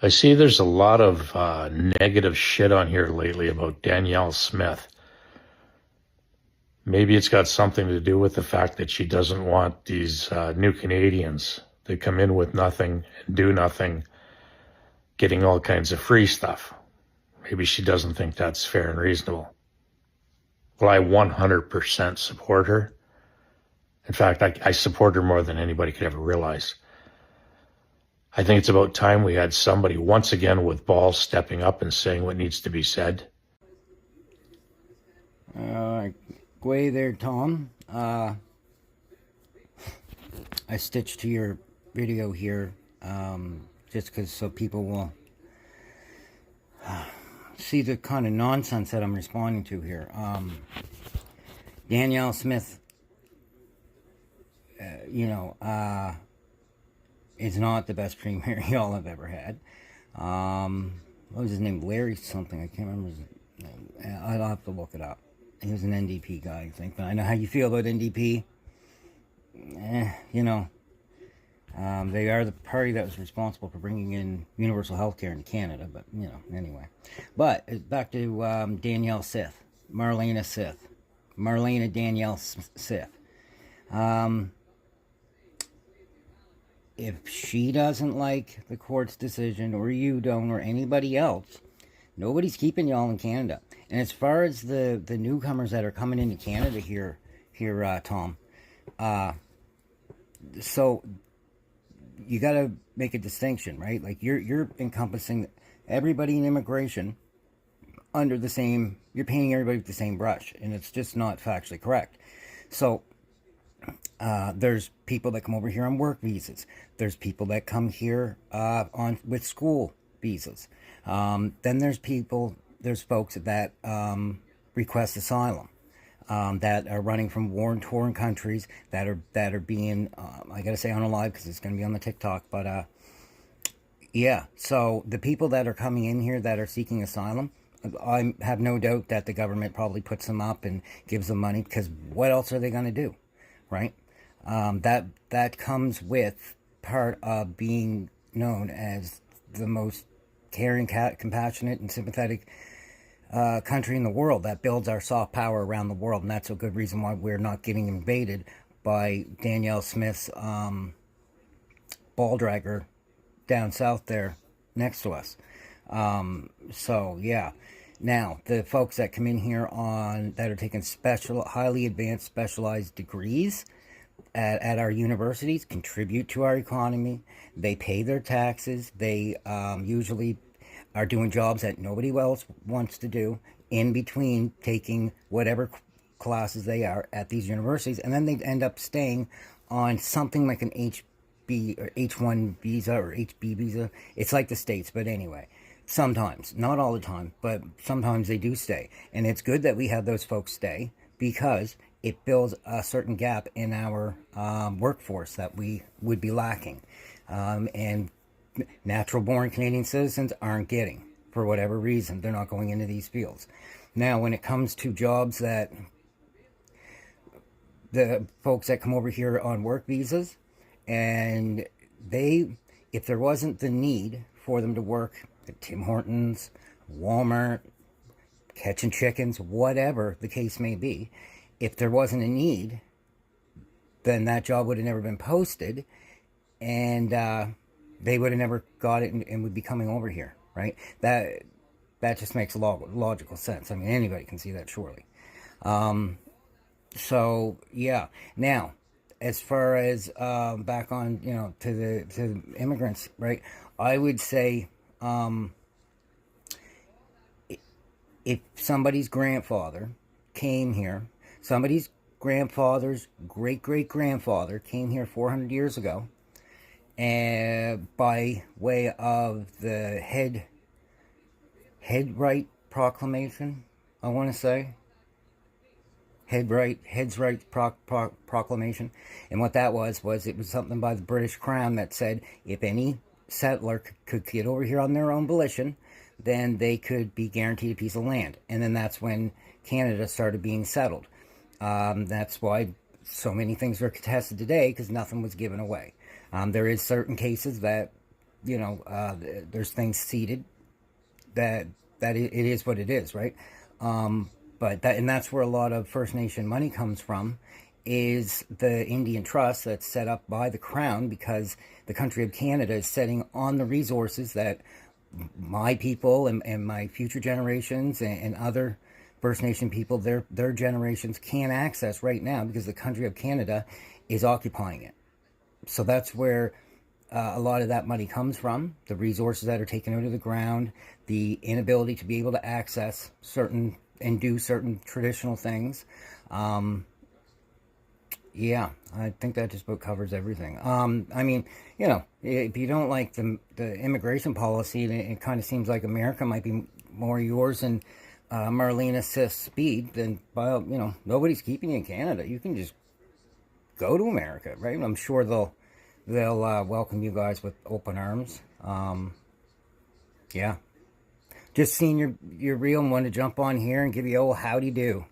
I see there's a lot of negative shit on here lately about Danielle Smith. Maybe it's got something to do with the fact that she doesn't want these new Canadians that come in with nothing and do nothing getting all kinds of free stuff. Maybe she doesn't think that's fair and reasonable. Well, I 100% support her. In fact, I support her more than anybody could ever realize. I think it's about time we had somebody once again with balls stepping up and saying what needs to be said. Gway there, Tom. I stitched to your video here just because so people will see the kind of nonsense that I'm responding to here. Danielle Smith, is not the best premier y'all have ever had. What was his name? Larry something. I can't remember his name. I'll have to look it up. He was an NDP guy, I think. But I know how you feel about NDP. They are the party that was responsible for bringing in universal health care in Canada. But, anyway. But back to Danielle Sith. Marlena Danielle Sith. If she doesn't like the court's decision, or you don't, or anybody else, nobody's keeping y'all in Canada. And as far as the newcomers that are coming into Canada here, Tom, so you got to make a distinction, right? Like you're encompassing everybody in immigration under the same. You're painting everybody with the same brush, and it's just not factually correct. So there's people that come over here on work visas. There's people that come here with school visas. Then there's folks that request asylum, that are running from war-torn countries, that are being, I gotta say unalive because it's gonna be on the TikTok, but yeah. So the people that are coming in here that are seeking asylum, I have no doubt that the government probably puts them up and gives them money, because what else are they gonna do, right? That comes with part of being known as the most caring, compassionate, and sympathetic country in the world. That builds our soft power around the world, and that's a good reason why we're not getting invaded by Danielle Smith's ball dragger down south there next to us. So yeah. Now, the folks that come in here that are taking highly advanced specialized degrees at our universities contribute to our economy. They pay their taxes. They usually are doing jobs that nobody else wants to do in between taking whatever classes they are at these universities, and then they end up staying on something like an HB or H1 visa or HB visa. It's like the States, but anyway. Sometimes, not all the time, but sometimes they do stay. And it's good that we have those folks stay, because it builds a certain gap in our workforce that we would be lacking. And natural-born Canadian citizens aren't getting, for whatever reason. They're not going into these fields. Now, when it comes to jobs that the folks that come over here on work visas, and if there wasn't the need for them to work at Tim Hortons, Walmart, catching chickens, whatever the case may be, if there wasn't a need, then that job would have never been posted, and they would have never got it and would be coming over here, right? That just makes a logical sense. I mean, anybody can see that, surely. So yeah. Now, as far as back on, to the immigrants, right? I would say, if somebody's grandfather came here, somebody's grandfather's great-great-grandfather came here 400 years ago, and by way of the head right proclamation, I want to say, heads right proclamation, and what that was it was something by the British Crown that said if any settler could get over here on their own volition, then they could be guaranteed a piece of land. And then that's when Canada started being settled. That's why so many things are contested today, because nothing was given away. There is certain cases that there's things ceded that it is what it is, right? And that's where a lot of First Nation money comes from, is the Indian trust that's set up by the Crown, because the country of Canada is setting on the resources that my people and my future generations and other First Nation people, their generations can't access right now, because the country of Canada is occupying it. So that's where a lot of that money comes from, the resources that are taken out of the ground, the inability to be able to access certain and do certain traditional things. Yeah, I think that just about covers everything. I mean, if you don't like the immigration policy, it kind of seems like America might be more yours and Marlena Sis Speed, then, well, nobody's keeping you in Canada. You can just go to America, right? I'm sure they'll welcome you guys with open arms. Yeah, just seen your reel and wanted to jump on here and give you a old howdy do.